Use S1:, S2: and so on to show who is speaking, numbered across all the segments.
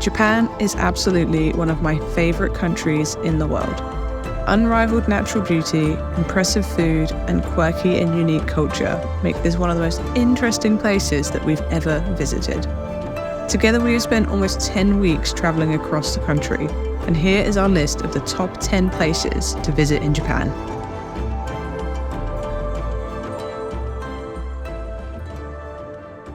S1: Japan is absolutely one of my favourite countries in the world. Unrivaled natural beauty, impressive food, and quirky and unique culture make this one of the most interesting places that we've ever visited. Together we have spent almost 10 weeks travelling across the country, and here is our list of the top 10 places to visit in Japan.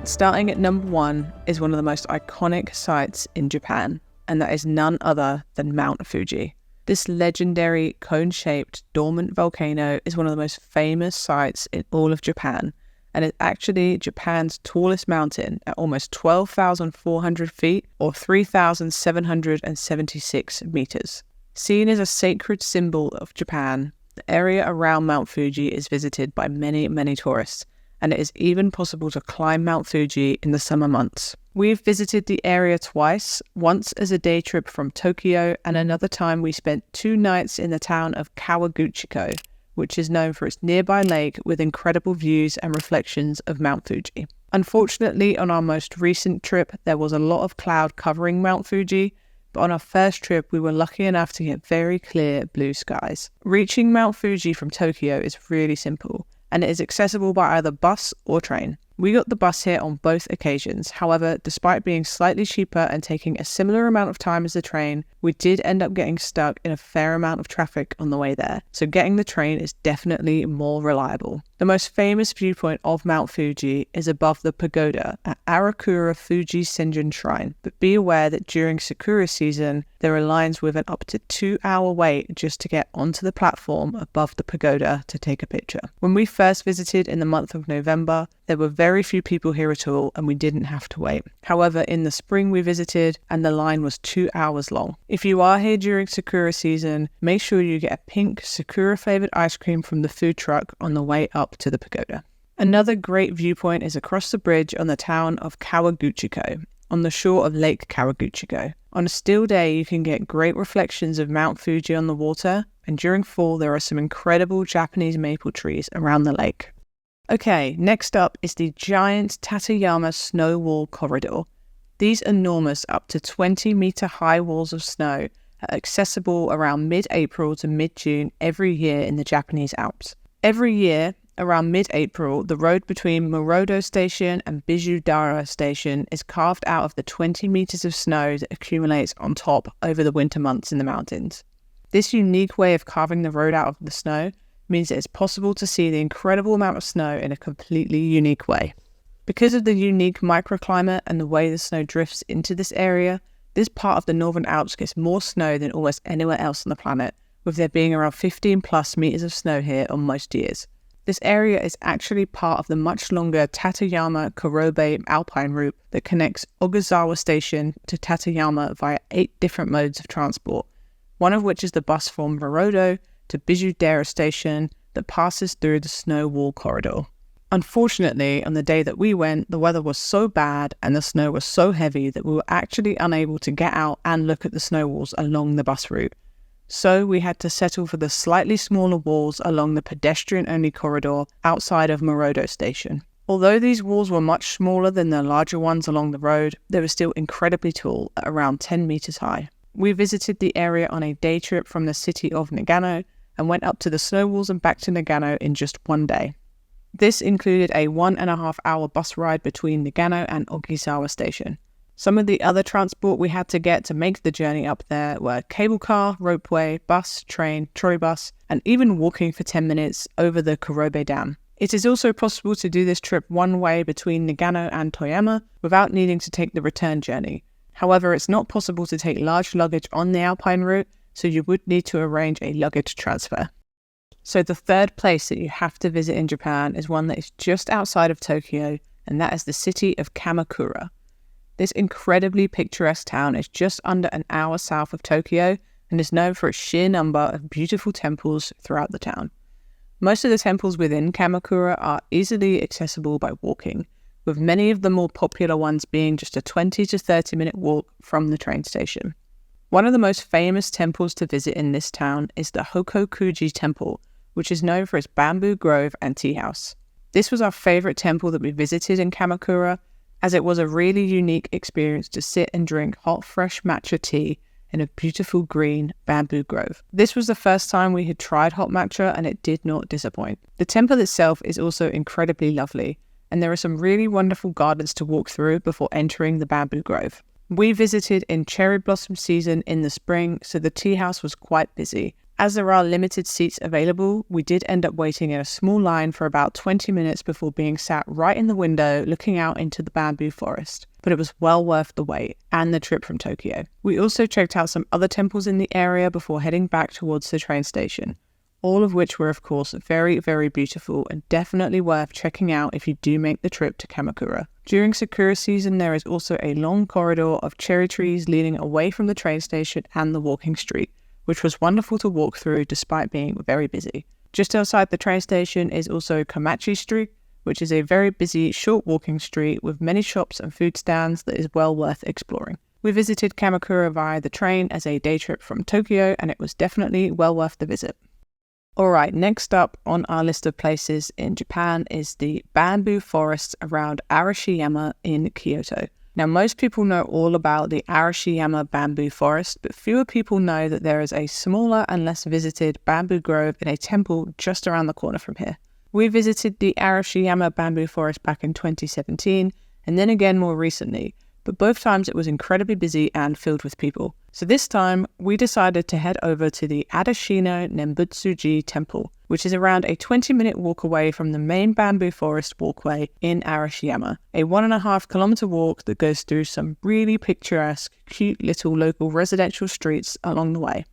S1: Starting at number 1 is one of the most iconic sites in Japan, and that is none other than Mount Fuji. This legendary cone-shaped dormant volcano is one of the most famous sites in all of Japan, and is actually Japan's tallest mountain at almost 12,400 feet or 3,776 meters. Seen as a sacred symbol of Japan, the area around Mount Fuji is visited by many, many tourists, and it is even possible to climb Mount Fuji in the summer months. We've visited the area twice, once as a day trip from Tokyo, and another time we spent 2 nights in the town of Kawaguchiko, which is known for its nearby lake with incredible views and reflections of Mount Fuji. Unfortunately, on our most recent trip, there was a lot of cloud covering Mount Fuji, but on our first trip, we were lucky enough to get very clear blue skies. Reaching Mount Fuji from Tokyo is really simple, and it is accessible by either bus or train. We got the bus here on both occasions. However, despite being slightly cheaper and taking a similar amount of time as the train, we did end up getting stuck in a fair amount of traffic on the way there, so getting the train is definitely more reliable. The most famous viewpoint of Mount Fuji is above the pagoda at Arakura Fuji Senjin Shrine, but be aware that during Sakura season, there are lines with an up to 2-hour wait just to get onto the platform above the pagoda to take a picture. When we first visited in the month of November, there were very few people here at all, and we didn't have to wait. However, in the spring we visited, and the line was 2 hours long. If you are here during Sakura season, make sure you get a pink Sakura flavoured ice cream from the food truck on the way up to the pagoda. Another great viewpoint is across the bridge on the town of Kawaguchiko, on the shore of Lake Kawaguchiko. On a still day, you can get great reflections of Mount Fuji on the water, and during fall there are some incredible Japanese maple trees around the lake. Okay, next up is the giant Tateyama Snow Wall corridor. These enormous up to 20-meter high walls of snow are accessible around mid-April to mid-June every year in the Japanese Alps. Every year, around mid-April, the road between Murodo Station and Bijudara Station is carved out of the 20 meters of snow that accumulates on top over the winter months in the mountains. This unique way of carving the road out of the snow means that it's possible to see the incredible amount of snow in a completely unique way. Because of the unique microclimate and the way the snow drifts into this area, this part of the Northern Alps gets more snow than almost anywhere else on the planet, with there being around 15 plus meters of snow here on most years. This area is actually part of the much longer Tateyama-Kurobe Alpine route that connects Ogasawa Station to Tateyama via 8 different modes of transport, one of which is the bus from Murodo to Bijudara Station that passes through the snow wall corridor. Unfortunately, on the day that we went, the weather was so bad and the snow was so heavy that we were actually unable to get out and look at the snow walls along the bus route. So we had to settle for the slightly smaller walls along the pedestrian-only corridor outside of Murodo Station. Although these walls were much smaller than the larger ones along the road, they were still incredibly tall at around 10 meters high. We visited the area on a day trip from the city of Nagano and went up to the snow walls and back to Nagano in just one day. This included a 1.5-hour bus ride between Nagano and Ogisawa Station. Some of the other transport we had to get to make the journey up there were cable car, ropeway, bus, train, trolleybus, and even walking for 10 minutes over the Kurobe Dam. It is also possible to do this trip one way between Nagano and Toyama without needing to take the return journey. However, it's not possible to take large luggage on the Alpine route, so you would need to arrange a luggage transfer. So the third place that you have to visit in Japan is one that is just outside of Tokyo, and that is the city of Kamakura. This incredibly picturesque town is just under an hour south of Tokyo and is known for its sheer number of beautiful temples throughout the town. Most of the temples within Kamakura are easily accessible by walking, with many of the more popular ones being just a 20 to 30 minute walk from the train station. One of the most famous temples to visit in this town is the Hokokuji Temple, which is known for its bamboo grove and tea house. This was our favourite temple that we visited in Kamakura, as it was a really unique experience to sit and drink hot, fresh matcha tea in a beautiful green bamboo grove. This was the first time we had tried hot matcha and it did not disappoint. The temple itself is also incredibly lovely, and there are some really wonderful gardens to walk through before entering the bamboo grove. We visited in cherry blossom season in the spring, so the tea house was quite busy. As there are limited seats available, we did end up waiting in a small line for about 20 minutes before being sat right in the window looking out into the bamboo forest. But it was well worth the wait and the trip from Tokyo. We also checked out some other temples in the area before heading back towards the train station, all of which were of course very, very beautiful and definitely worth checking out if you do make the trip to Kamakura. During Sakura season, there is also a long corridor of cherry trees leading away from the train station and the walking street, which was wonderful to walk through despite being very busy. Just outside the train station is also Komachi Street, which is a very busy short walking street with many shops and food stands that is well worth exploring. We visited Kamakura via the train as a day trip from Tokyo, and it was definitely well worth the visit. Alright, next up on our list of places in Japan is the bamboo forests around Arashiyama in Kyoto. Now, most people know all about the Arashiyama bamboo forest, but fewer people know that there is a smaller and less visited bamboo grove in a temple just around the corner from here. We visited the Arashiyama bamboo forest back in 2017, and then again more recently, but both times it was incredibly busy and filled with people. So this time, we decided to head over to the Adashino Nembutsuji Temple, which is around a 20-minute walk away from the main bamboo forest walkway in Arashiyama, a 1.5 kilometer walk that goes through some really picturesque, cute little local residential streets along the way.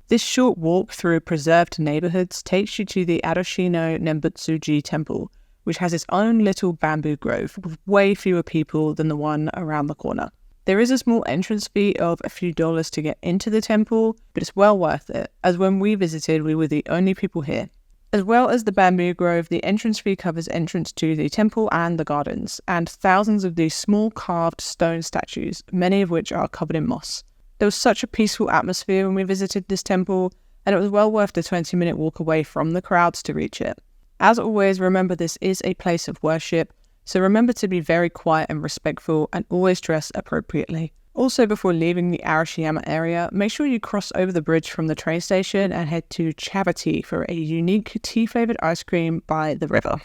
S1: This short walk through preserved neighborhoods takes you to the Adashino Nembutsuji Temple, which has its own little bamboo grove with way fewer people than the one around the corner. There is a small entrance fee of a few dollars to get into the temple, but it's well worth it, as when we visited we were the only people here. As well as the bamboo grove, the entrance fee covers entrance to the temple and the gardens, and thousands of these small carved stone statues, many of which are covered in moss. There was such a peaceful atmosphere when we visited this temple, and it was well worth the 20-minute walk away from the crowds to reach it. As always, remember this is a place of worship, so remember to be very quiet and respectful and always dress appropriately. Also, before leaving the Arashiyama area, make sure you cross over the bridge from the train station and head to Chavati for a unique tea-flavoured ice cream by the river.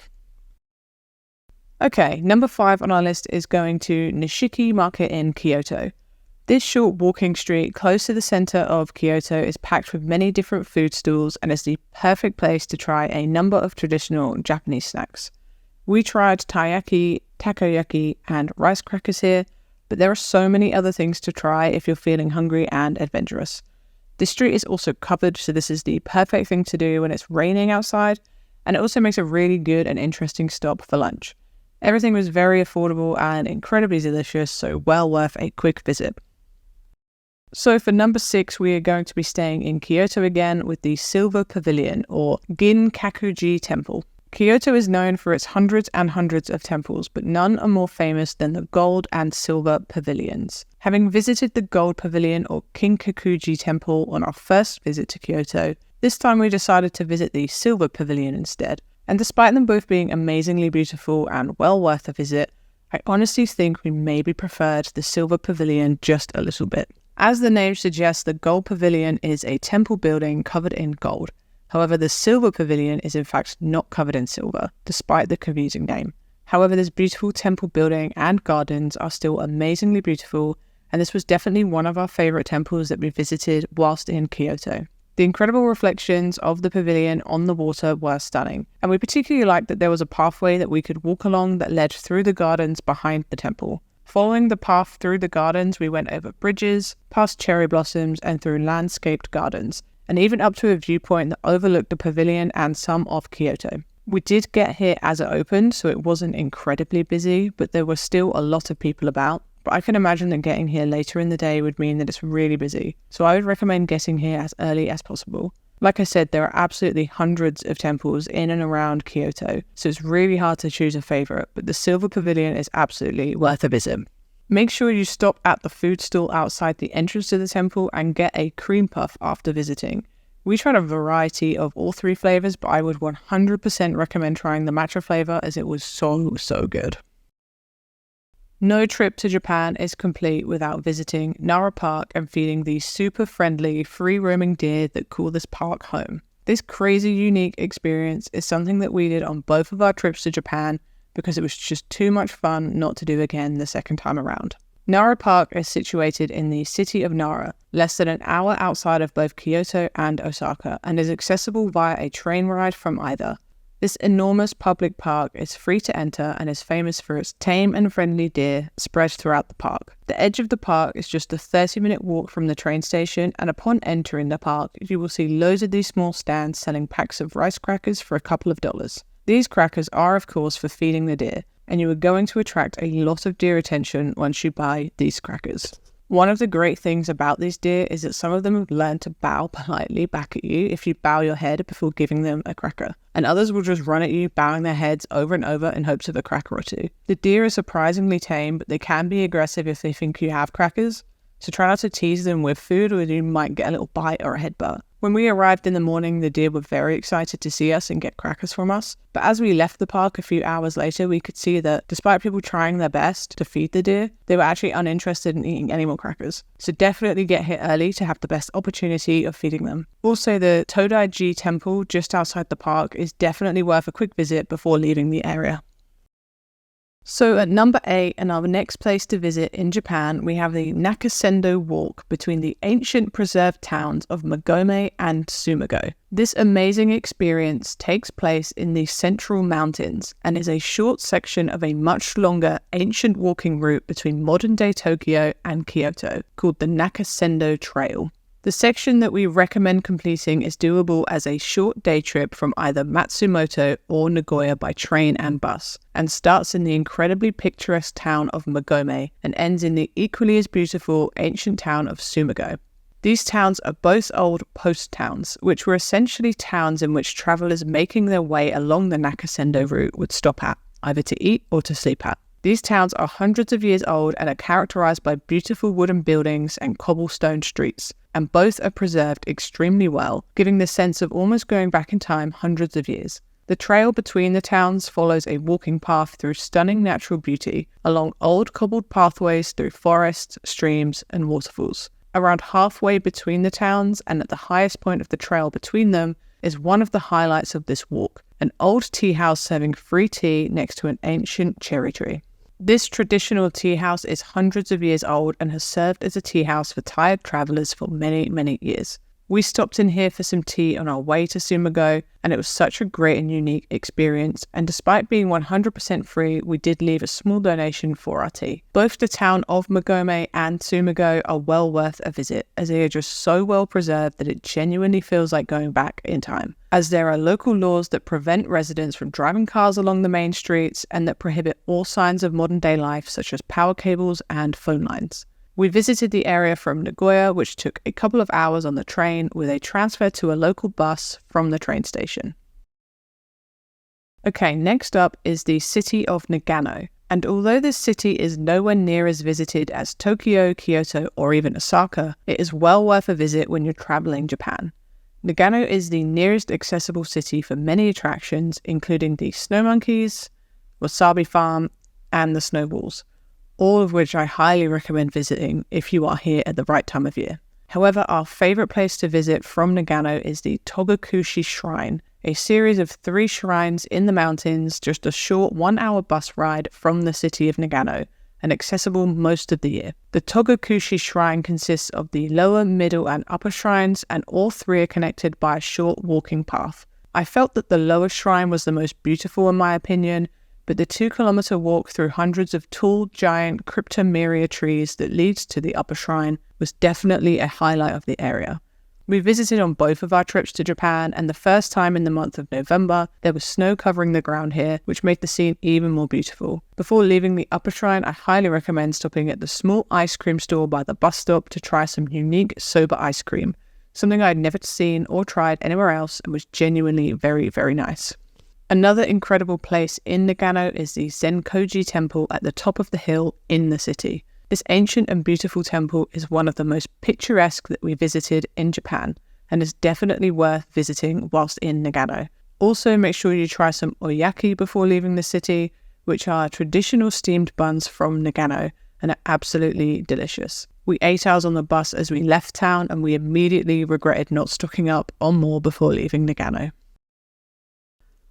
S1: Okay, number 5 on our list is going to Nikishi Market in Kyoto. This short walking street close to the centre of Kyoto is packed with many different food stalls and is the perfect place to try a number of traditional Japanese snacks. We tried taiyaki, takoyaki, and rice crackers here, but there are so many other things to try if you're feeling hungry and adventurous. This street is also covered, so this is the perfect thing to do when it's raining outside, and it also makes a really good and interesting stop for lunch. Everything was very affordable and incredibly delicious, so well worth a quick visit. So for number 6, we are going to be staying in Kyoto again with the Silver Pavilion, or Ginkakuji Temple. Kyoto is known for its hundreds and hundreds of temples, but none are more famous than the Gold and Silver Pavilions. Having visited the Gold Pavilion or Kinkakuji Temple on our first visit to Kyoto, this time we decided to visit the Silver Pavilion instead. And despite them both being amazingly beautiful and well worth a visit, I honestly think we maybe preferred the Silver Pavilion just a little bit. As the name suggests, the Gold Pavilion is a temple building covered in gold. However, the Silver Pavilion is in fact not covered in silver, despite the confusing name. However, this beautiful temple building and gardens are still amazingly beautiful, and this was definitely one of our favourite temples that we visited whilst in Kyoto. The incredible reflections of the pavilion on the water were stunning, and we particularly liked that there was a pathway that we could walk along that led through the gardens behind the temple. Following the path through the gardens, we went over bridges, past cherry blossoms, and through landscaped gardens, and even up to a viewpoint that overlooked the pavilion and some of Kyoto. We did get here as it opened, so it wasn't incredibly busy, but there were still a lot of people about. But I can imagine that getting here later in the day would mean that it's really busy, so I would recommend getting here as early as possible. Like I said, there are absolutely hundreds of temples in and around Kyoto, so it's really hard to choose a favourite, but the Silver Pavilion is absolutely worth a visit. Make sure you stop at the food stall outside the entrance to the temple and get a cream puff after visiting. We tried a variety of all 3 flavours, but I would 100% recommend trying the matcha flavour as it was so good. No trip to Japan is complete without visiting Nara Park and feeding the super friendly, free-roaming deer that call this park home. This crazy, unique experience is something that we did on both of our trips to Japan because it was just too much fun not to do again the second time around. Nara Park is situated in the city of Nara, less than an hour outside of both Kyoto and Osaka, and is accessible via a train ride from either. This enormous public park is free to enter and is famous for its tame and friendly deer spread throughout the park. The edge of the park is just a 30-minute walk from the train station, and upon entering the park, you will see loads of these small stands selling packs of rice crackers for a couple of dollars. These crackers are, of course, for feeding the deer, and you are going to attract a lot of deer attention once you buy these crackers. One of the great things about these deer is that some of them have learned to bow politely back at you if you bow your head before giving them a cracker, and others will just run at you bowing their heads over and over in hopes of a cracker or two. The deer are surprisingly tame, but they can be aggressive if they think you have crackers, so try not to tease them with food or you might get a little bite or a headbutt. When we arrived in the morning, the deer were very excited to see us and get crackers from us. But as we left the park a few hours later, we could see that despite people trying their best to feed the deer, they were actually uninterested in eating any more crackers. So definitely get here early to have the best opportunity of feeding them. Also, the Todaiji temple just outside the park is definitely worth a quick visit before leaving the area. So at number 8, and our next place to visit in Japan, we have the Nakasendo Walk between the ancient preserved towns of Magome and Sumigo. This amazing experience takes place in the Central Mountains and is a short section of a much longer ancient walking route between modern-day Tokyo and Kyoto, called the Nakasendo Trail. The section that we recommend completing is doable as a short day trip from either Matsumoto or Nagoya by train and bus, and starts in the incredibly picturesque town of Magome and ends in the equally as beautiful ancient town of Sumigo. These towns are both old post towns, which were essentially towns in which travellers making their way along the Nakasendo route would stop at, either to eat or to sleep at. These towns are hundreds of years old and are characterised by beautiful wooden buildings and cobblestone streets, and both are preserved extremely well, giving the sense of almost going back in time hundreds of years. The trail between the towns follows a walking path through stunning natural beauty, along old cobbled pathways through forests, streams, and waterfalls. Around halfway between the towns, and at the highest point of the trail between them, is one of the highlights of this walk, an old tea house serving free tea next to an ancient cherry tree. This traditional tea house is hundreds of years old and has served as a tea house for tired travellers for many, many years. We stopped in here for some tea on our way to Sumigo, and it was such a great and unique experience, and despite being 100% free, we did leave a small donation for our tea. Both the town of Magome and Sumigo are well worth a visit, as they are just so well preserved that it genuinely feels like going back in time, as there are local laws that prevent residents from driving cars along the main streets and that prohibit all signs of modern day life such as power cables and phone lines. We visited the area from Nagoya, which took a couple of hours on the train with a transfer to a local bus from the train station. Okay, next up is the city of Nagano. And although this city is nowhere near as visited as Tokyo, Kyoto, or even Osaka, it is well worth a visit when you're traveling Japan. Nagano is the nearest accessible city for many attractions, including the snow monkeys, wasabi farm, and the snow walls, all of which I highly recommend visiting if you are here at the right time of year. However, our favourite place to visit from Nagano is the Togokushi Shrine, a series of 3 shrines in the mountains, just a short 1-hour bus ride from the city of Nagano, and accessible most of the year. The Togokushi Shrine consists of the lower, middle, and upper shrines, and all 3 are connected by a short walking path. I felt that the lower shrine was the most beautiful in my opinion, but the 2-kilometer walk through hundreds of tall, giant cryptomeria trees that leads to the upper shrine was definitely a highlight of the area. We visited on both of our trips to Japan, and the first time in the month of November, there was snow covering the ground here, which made the scene even more beautiful. Before leaving the upper shrine, I highly recommend stopping at the small ice cream store by the bus stop to try some unique soba ice cream, something I'd never seen or tried anywhere else and was genuinely very, very nice. Another incredible place in Nagano is the Zenkoji Temple at the top of the hill in the city. This ancient and beautiful temple is one of the most picturesque that we visited in Japan and is definitely worth visiting whilst in Nagano. Also, make sure you try some oyaki before leaving the city, which are traditional steamed buns from Nagano and are absolutely delicious. We ate ours on the bus as we left town, and we immediately regretted not stocking up on more before leaving Nagano.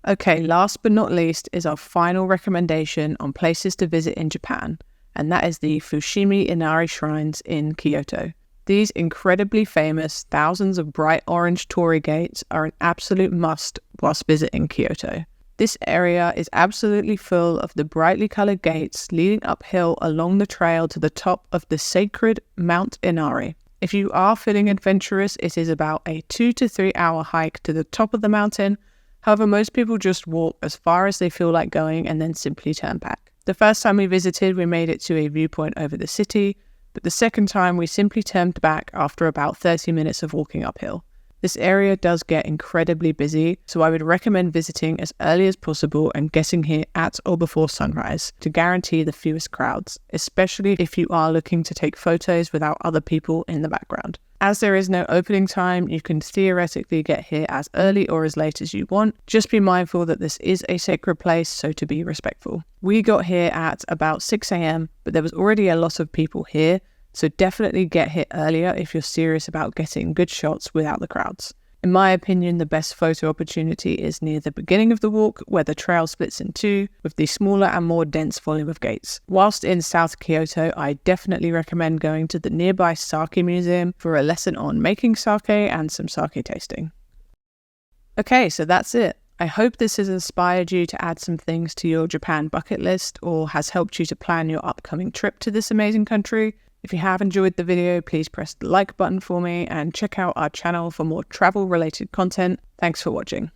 S1: Okay, last but not least is our final recommendation on places to visit in Japan, and that is the Fushimi Inari shrines in Kyoto. These incredibly famous thousands of bright orange torii gates are an absolute must whilst visiting Kyoto. This area is absolutely full of the brightly coloured gates leading uphill along the trail to the top of the sacred Mount Inari. If you are feeling adventurous, it is about a 2 to 3 hour hike to the top of the mountain. However, most people just walk as far as they feel like going and then simply turn back. The first time we visited, we made it to a viewpoint over the city, but the second time we simply turned back after about 30 minutes of walking uphill. This area does get incredibly busy, so I would recommend visiting as early as possible and getting here at or before sunrise to guarantee the fewest crowds, especially if you are looking to take photos without other people in the background. As there is no opening time, you can theoretically get here as early or as late as you want. Just be mindful that this is a sacred place, so to be respectful. We got here at about 6 a.m, but there was already a lot of people here, so definitely get here earlier if you're serious about getting good shots without the crowds. In my opinion, the best photo opportunity is near the beginning of the walk, where the trail splits in two, with the smaller and more dense volume of gates. Whilst in South Kyoto, I definitely recommend going to the nearby sake museum for a lesson on making sake and some sake tasting. Okay, so that's it. I hope this has inspired you to add some things to your Japan bucket list, or has helped you to plan your upcoming trip to this amazing country. If you have enjoyed the video, please press the like button for me and check out our channel for more travel related content. Thanks for watching.